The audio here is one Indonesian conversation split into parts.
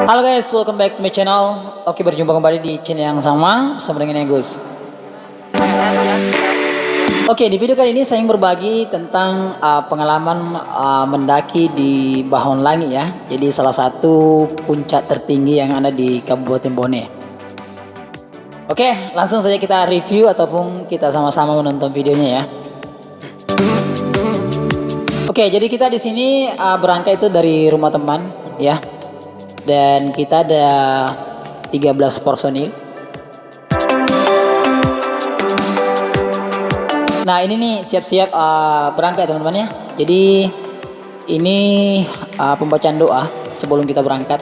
Halo guys, welcome back to my channel. Oke, berjumpa kembali di channel yang sama bersama dengan Agus. Oke, di video kali ini saya ingin berbagi tentang pengalaman mendaki di Bahon Langi ya. Jadi salah satu puncak tertinggi yang ada di Kabupaten Bone. Oke, langsung saja kita review ataupun kita sama-sama menonton videonya ya. Oke, jadi kita di sini berangkat itu dari rumah teman ya. Dan kita ada 13 personil. Nah ini nih siap-siap berangkat teman-teman ya. Jadi ini pembacaan doa sebelum kita berangkat.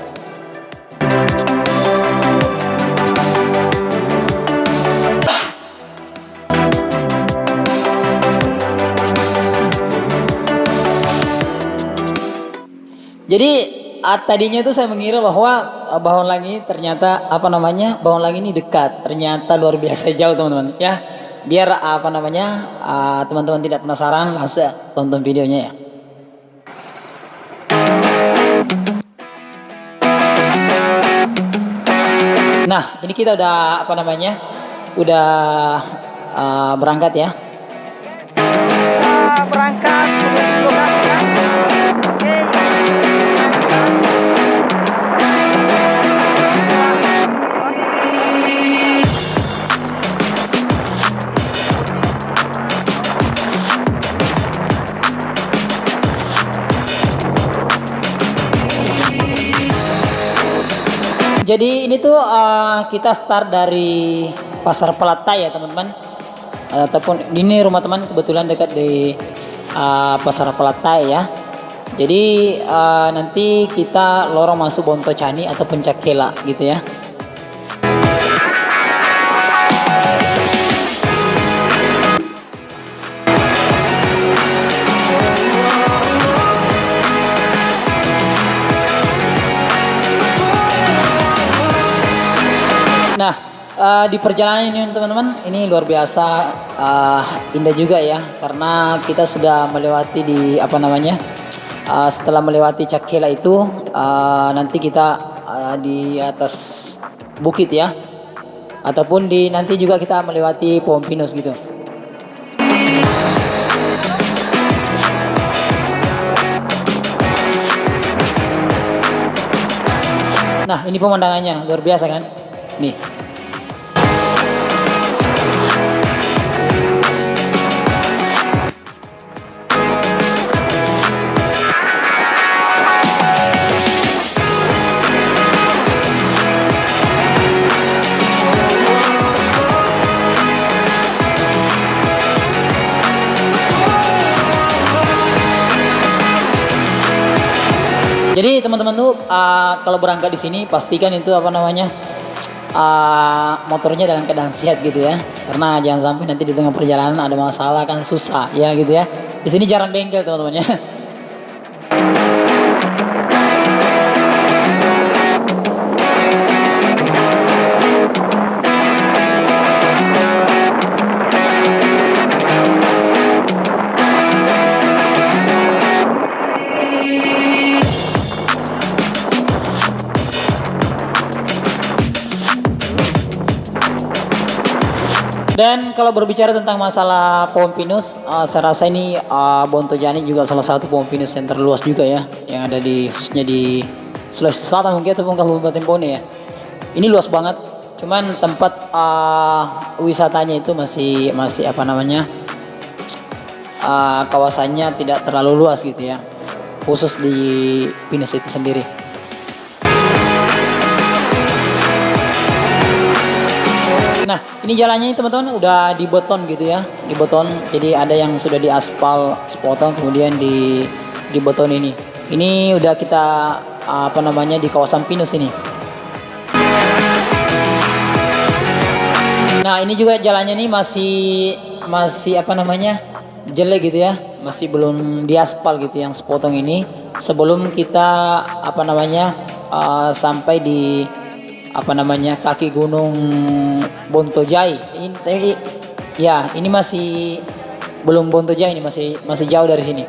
Jadi tadinya itu saya mengira bahwa Bahon Langi ternyata Bahon Langi ini dekat, ternyata luar biasa jauh teman-teman ya. Biar teman-teman tidak penasaran, langsung tonton videonya ya. Nah ini kita udah udah berangkat ya. Berangkat menuju lokasi ya. Jadi ini tuh kita start dari Pasar Pelatai ya teman-teman, ataupun ini rumah teman kebetulan dekat di Pasar Pelatai ya. Jadi nanti kita lorong masuk Bonto Cani atau Puncak Kela gitu ya. Nah, di perjalanan ini teman-teman, ini luar biasa indah juga ya, karena kita sudah melewati setelah melewati Cakela itu, nanti kita di atas bukit ya, ataupun nanti juga kita melewati pohon pinus gitu. Nah, ini pemandangannya luar biasa kan, nih. Jadi teman-teman tuh kalau berangkat di sini pastikan itu motornya dalam keadaan sehat gitu ya, karena jangan sampai nanti di tengah perjalanan ada masalah kan susah ya gitu ya. Di sini jarang bengkel teman-teman ya. Dan kalau berbicara tentang masalah pohon pinus, saya rasa ini Bonto Cani juga salah satu pohon pinus yang terluas juga ya, yang ada khususnya di Sulawesi Selatan mungkin ataupun Kabupaten Bone ya. Ini luas banget, cuman tempat wisatanya itu masih kawasannya tidak terlalu luas gitu ya, khusus di pinus itu sendiri. Nah ini jalannya teman-teman udah dibeton gitu ya, dibeton. Jadi ada yang sudah diaspal sepotong, kemudian dibeton ini. Ini udah kita di kawasan pinus ini. Nah ini juga jalannya ini masih jelek gitu ya, masih belum diaspal gitu yang sepotong ini. Sebelum kita sampai di kaki gunung Bonto Jai. Ini masih belum Bonto Jai, ini masih jauh dari sini.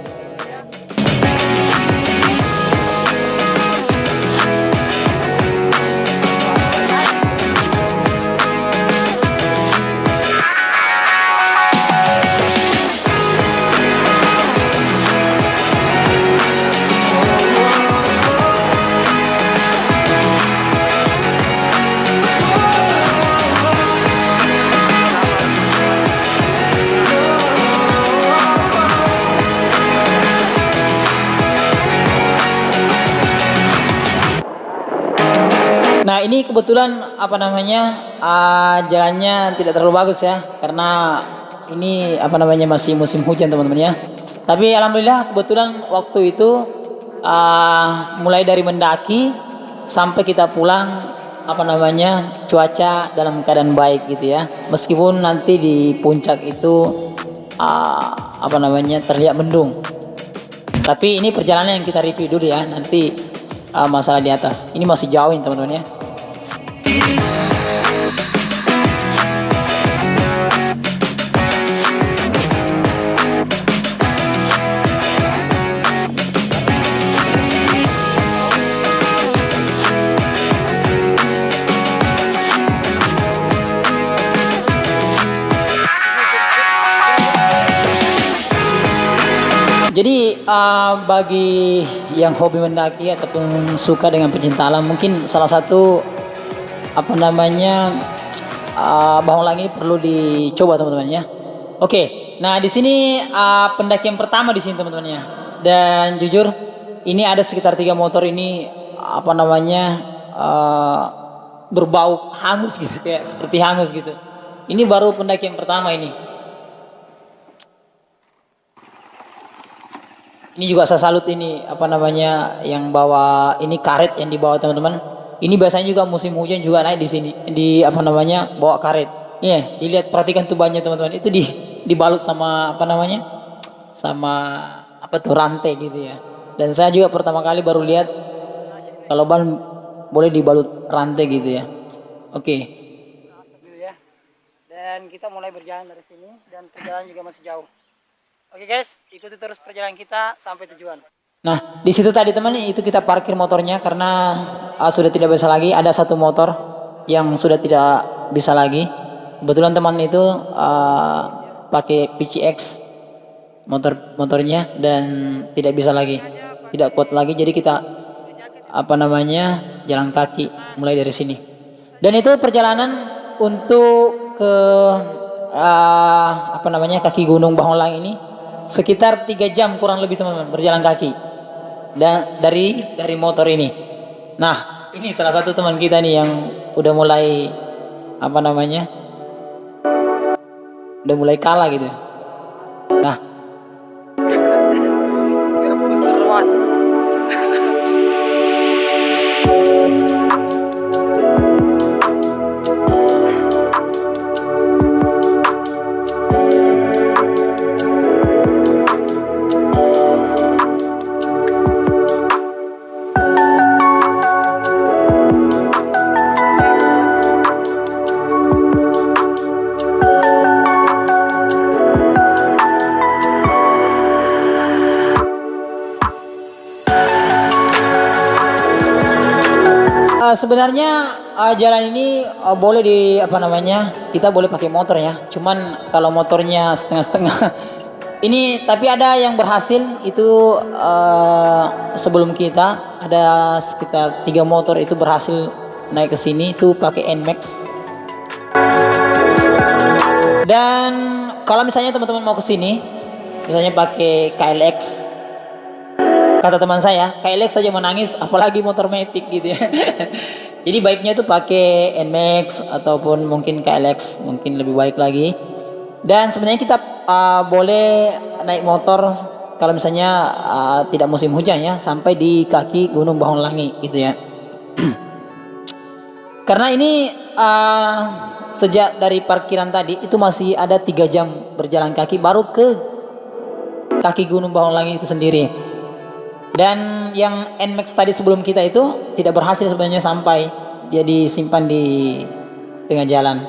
ini kebetulan apa namanya jalannya tidak terlalu bagus ya, karena ini apa namanya masih musim hujan teman-teman ya. Tapi alhamdulillah kebetulan waktu itu mulai dari mendaki sampai kita pulang apa namanya cuaca dalam keadaan baik gitu ya. Meskipun nanti di puncak itu apa namanya terlihat mendung. Tapi ini perjalanan yang kita review dulu ya. Nanti masalah di atas. Ini masih jauh ini teman-teman ya. Jadi bagi yang hobi mendaki ataupun suka dengan pecinta alam, mungkin salah satu apa namanya Bawang Langi ini perlu dicoba teman-teman ya. Oke, nah di sini pendakian pertama di sini teman-teman ya. Dan jujur ini ada sekitar 3 motor ini apa namanya berbau hangus gitu kayak seperti hangus gitu. Ini baru pendakian pertama ini. Ini juga saya salut ini apa namanya yang bawa ini karet yang dibawa teman-teman. Ini biasanya juga musim hujan juga naik di sini di apa namanya bawa karet. Iya, dilihat perhatikan tuh bannya teman-teman. Itu dibalut sama apa namanya? Sama apa tuh rantai gitu ya. Dan saya juga pertama kali baru lihat kalau ban boleh dibalut rantai gitu ya. Oke. Dan kita mulai berjalan dari sini dan perjalanan juga masih jauh. Oke guys, ikuti terus perjalanan kita sampai tujuan. Nah, di situ tadi teman itu kita parkir motornya karena sudah tidak bisa lagi. Ada satu motor yang sudah tidak bisa lagi. Kebetulan teman itu pakai PCX motornya dan tidak bisa lagi, tidak kuat lagi. Jadi kita apa namanya jalan kaki mulai dari sini. Dan itu perjalanan untuk ke apa namanya kaki Gunung Bawang Langi ini. Sekitar 3 jam kurang lebih teman-teman berjalan kaki dan dari motor ini. Nah ini salah satu teman kita nih yang udah mulai apa namanya udah mulai kalah gitu. Nah sebenarnya jalan ini boleh di apa namanya kita boleh pakai motor ya. Cuman kalau motornya setengah-setengah ini tapi ada yang berhasil itu sebelum kita ada sekitar 3 motor itu berhasil naik ke sini itu pakai NMAX. Dan kalau misalnya teman-teman mau ke sini misalnya pakai KLX, kata teman saya, KLX saja menangis, apalagi motor matic gitu ya. Jadi baiknya itu pakai NMAX ataupun mungkin KLX, mungkin lebih baik lagi. Dan sebenarnya kita boleh naik motor kalau misalnya tidak musim hujan ya, sampai di kaki Gunung Bawang Langi gitu ya. Karena ini sejak dari parkiran tadi itu masih ada 3 jam berjalan kaki baru ke kaki Gunung Bawang Langi itu sendiri. Dan yang NMAX tadi sebelum kita itu tidak berhasil sebenarnya sampai, dia disimpan di tengah jalan.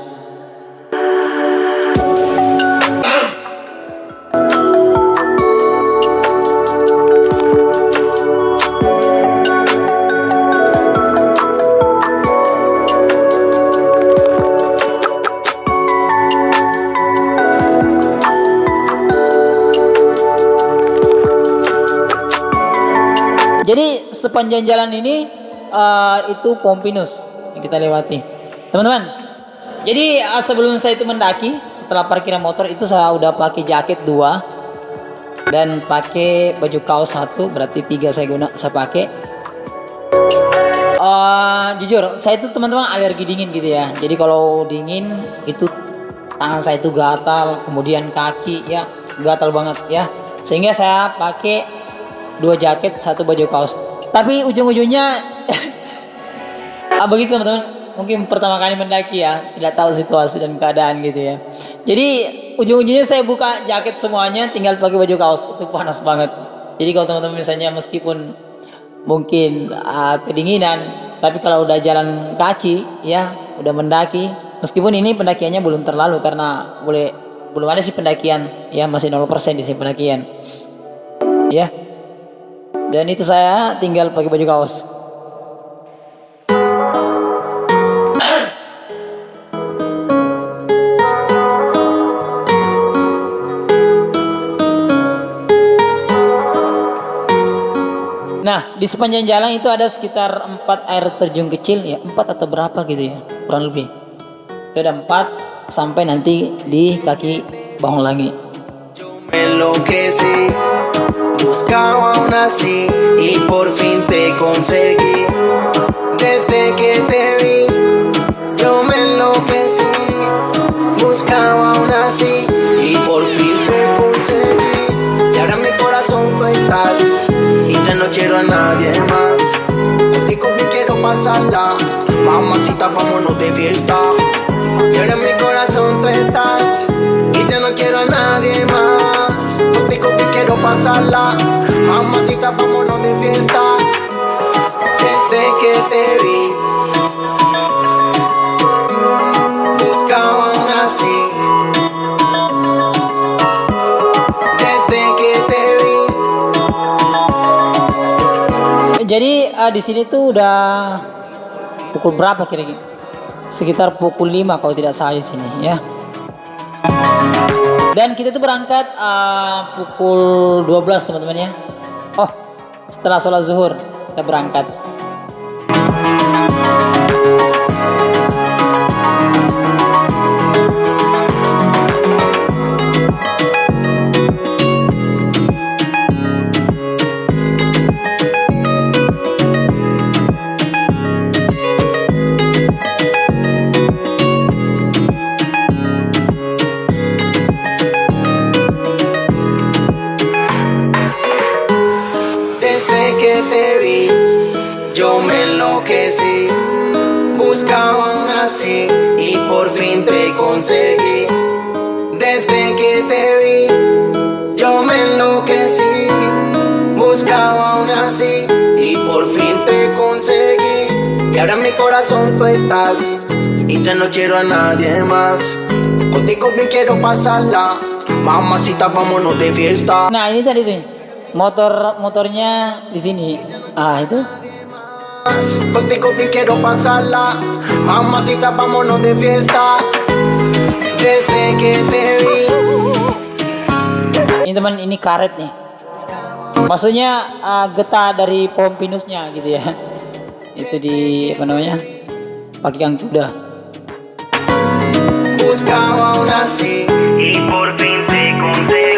Jadi sepanjang jalan ini itu pohon pinus yang kita lewati, teman-teman. Jadi sebelum saya itu mendaki, setelah parkiran motor itu saya udah pakai jaket 2 dan pakai baju kaos 1, berarti 3 saya pakai. Jujur, saya itu teman-teman alergi dingin gitu ya. Jadi kalau dingin itu tangan saya itu gatal, kemudian kaki ya gatal banget ya. Sehingga saya pakai 2 jaket, 1 baju kaos. Tapi ujung-ujungnya begitu teman-teman. Mungkin pertama kali mendaki ya, tidak tahu situasi dan keadaan gitu ya. Jadi ujung-ujungnya saya buka jaket semuanya, tinggal pakai baju kaos. Itu panas banget. Jadi kalau teman-teman misalnya meskipun mungkin kedinginan, tapi kalau udah jalan kaki ya, udah mendaki, meskipun ini pendakiannya belum terlalu karena belum ada sih pendakian ya, masih 0% di sini pendakian ya. Dan itu saya tinggal pakai baju kaos. Nah, di sepanjang jalan itu ada sekitar 4 air terjun kecil ya, 4 atau berapa gitu ya, kurang lebih. Itu ada 4 sampai nanti di kaki Bahonglangi. Buscaba aún así y por fin te conseguí. Desde que te vi, yo me enloquecí. Buscaba aún así y por fin te conseguí. Y ahora mi corazón tú estás y ya no quiero a nadie más. Contigo me quiero pasarla, mamacita, vámonos de fiesta. Y ahora en mi corazón tú estás y ya no quiero a nadie más. Contigo me quiero pasarla, mamacita, vámonos de fiesta. Desde que te vi, buscaba aún así. Desde que te vi. Jadi di sini tuh udah pukul berapa kira-kira? Sekitar pukul 5 kalau tidak salah di sini ya. Dan kita tuh berangkat pukul 12 teman-teman ya. Oh, setelah sholat zuhur kita berangkat. Buscaba aún así y por fin te conseguí. Desde que te vi, yo me enloquecí. Buscaba aún así y por fin te conseguí. Y ahora en mi corazón tú estás y ya no quiero a nadie más. Contigo me quiero pasarla, mamacita, vámonos de fiesta. Nah ini tadi tuh motornya di sini. Itu. Contigo me quiero pasarla, mamacita, vámonos de fiesta. Desde que te vi. Ini teman, ini karet nih. Maksudnya getah dari pohon pinusnya gitu ya. Itu di apa namanya? Pakai kuda. Buscaba aún así y por fin te conseguí.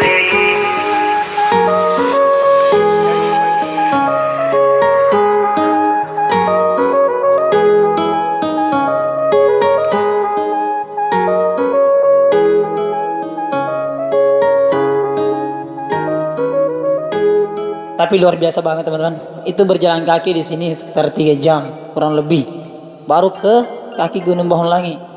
Tapi luar biasa banget teman-teman. Itu berjalan kaki di sini sekitar 3 jam kurang lebih. Baru ke kaki Gunung Bahonglangi.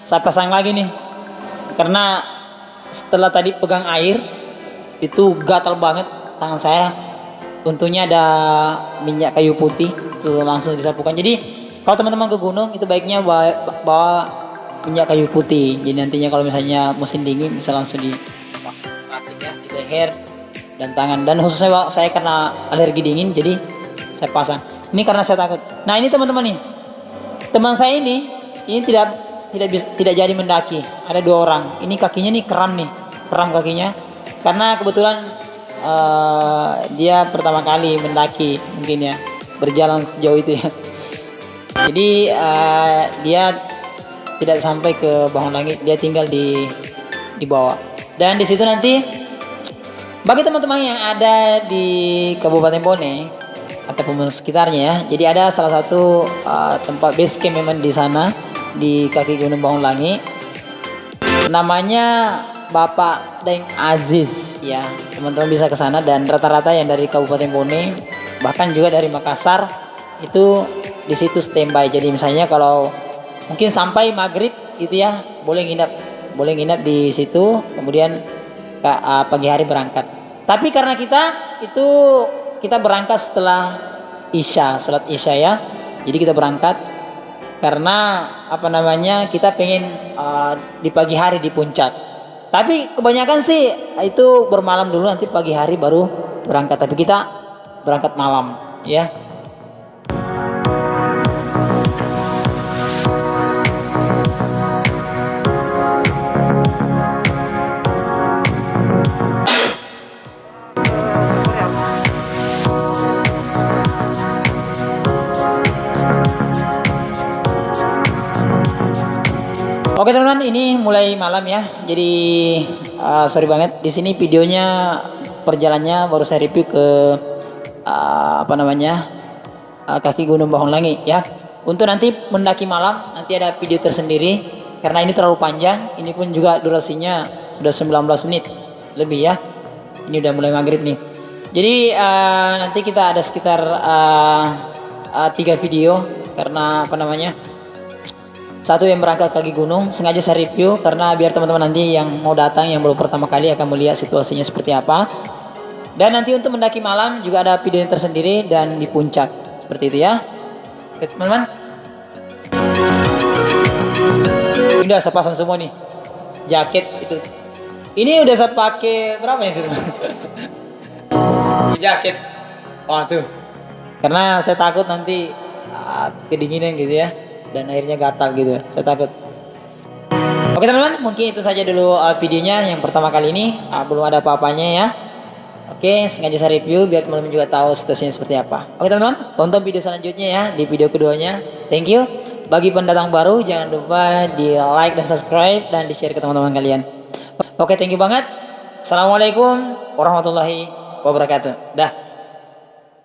saya pasang lagi nih. Karena setelah tadi pegang air itu gatal banget tangan saya. Untungnya ada minyak kayu putih itu langsung disapukan. Jadi kalau teman-teman ke gunung itu baiknya bawa minyak kayu putih. Jadi nantinya kalau misalnya musim dingin bisa langsung di leher dan tangan. Dan khususnya saya karena alergi dingin jadi saya pasang. Ini karena saya takut. Nah ini teman-teman nih, teman saya ini tidak jadi mendaki. Ada 2 orang. Ini kakinya nih kram kakinya. Karena kebetulan dia pertama kali mendaki mungkin ya, berjalan sejauh itu ya. Jadi dia tidak sampai ke Bawang Langit, dia tinggal di bawah. Dan di situ nanti bagi teman-teman yang ada di Kabupaten Bone ataupun sekitarnya ya, jadi ada salah satu tempat base camp memang di sana di kaki Gunung Bawang Langit. Namanya Bapak Deng Aziz ya, teman-teman bisa ke sana. Dan rata-rata yang dari Kabupaten Bone bahkan juga dari Makassar itu di situ standby. Jadi misalnya kalau mungkin sampai maghrib itu ya boleh nginap di situ, kemudian pagi hari berangkat. Tapi karena kita berangkat setelah salat isya ya, jadi kita berangkat karena kita pengen di pagi hari di puncak. Tapi kebanyakan sih itu bermalam dulu, nanti pagi hari baru berangkat. Tapi kita berangkat malam ya. Oke teman-teman, ini mulai malam ya. Jadi sorry banget di sini videonya perjalannya baru saya review ke kaki Gunung Bawang Langit ya. Untuk nanti mendaki malam nanti ada video tersendiri karena ini terlalu panjang. Ini pun juga durasinya sudah 19 menit lebih ya. Ini udah mulai maghrib nih. Jadi nanti kita ada sekitar 3 video karena satu yang berangkat kaki gunung sengaja saya review karena biar teman-teman nanti yang mau datang yang baru pertama kali akan melihat situasinya seperti apa. Dan nanti untuk mendaki malam juga ada video yang tersendiri dan di puncak seperti itu ya. Oke teman-teman, ini udah saya pasang semua nih jaket itu. Ini udah saya pakai berapa ya sih teman? Jaket. Oh tuh, karena saya takut nanti kedinginan gitu ya. Dan airnya gatal gitu, saya takut. Oke teman-teman, mungkin itu saja dulu videonya yang pertama kali ini. Belum ada apa-apanya ya. Oke, sengaja saya review biar teman-teman juga tahu situasinya seperti apa. Oke teman-teman, tonton video selanjutnya ya, di video keduanya. Thank you. Bagi pendatang baru jangan lupa di like dan subscribe dan di share ke teman-teman kalian. Oke, thank you banget. Assalamualaikum warahmatullahi wabarakatuh. Dah.